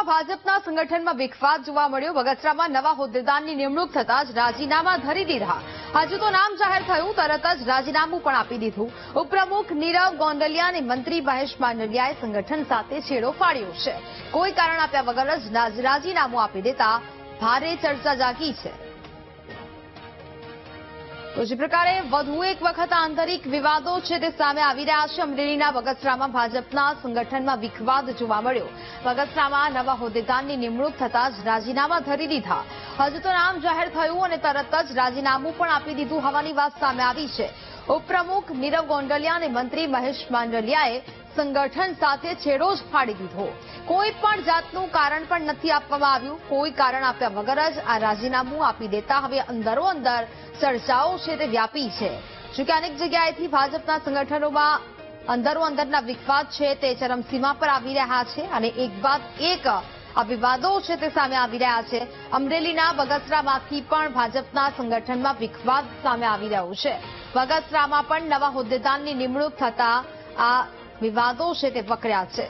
બગસરામાં ભાજપના સંગઠનમાં વિખવાદ જોવા મળ્યો। બગસરામાં નવા હોદ્દેદારની નિમણૂક થતાં જ રાજીનામા ધરી દીધા। હજુ તો નામ જાહેર થયું તરત જ રાજીનામું પણ આપી દીધું। ઉપપ્રમુખ નીરવ ગોંડલિયા અને મંત્રી મહેશ માંડલિયાએ સંગઠન સાથે છેડો ફાડ્યો છે। કોઈ કારણ આપ્યા વગર જ રાજીનામું આપી દેતા ભારે ચર્ચા જાગી છે। તો જે પ્રકારે વધુ એક વખત આંતરિક વિવાદો છે તે સામે આવી રહ્યા છે। અમરેલીના બગસરામાં ભાજપના સંગઠનમાં વિખવાદ જોવા મળ્યો। બગસરામાં નવા હોદ્દેદારની નિમણૂક થતાં જ રાજીનામા ધરી દીધા। હજુ તો નામ જાહેર થયું અને તરત જ રાજીનામું પણ આપી દીધું હોવાની વાત સામે આવી છે। ઉપપ્રમુખ નીરવ ગોંડલિયા અને મંત્રી મહેશ માંડલિયાએ સંગઠન સાથે છેડો જ ફાડી દીધો। કોઈ પણ જાતનું કારણ પણ નથી આપવામાં આવ્યું। કોઈ કારણ આપ્યા વગર જ આ રાજીનામું આપી દેતા હવે અંદરો અંદર ચર્ચાઓ છે તે વ્યાપી છે। જોકે અનેક જગ્યાએથી ભાજપના સંગઠનોમાં અંદરો અંદરના વિખવાદ છે તે ચરમસીમા પર આવી રહ્યા છે અને એક બાદ એક આ વિવાદો છે તે સામે આવી રહ્યા છે। અમરેલીના બગસરામાંથી પણ ભાજપના સંગઠનમાં વિખવાદ સામે આવી રહ્યો છે। બગસરામાં પણ નવા હોદ્દેદારની નિમણૂક થતા આ વિવાદો છે તે વકર્યા છે।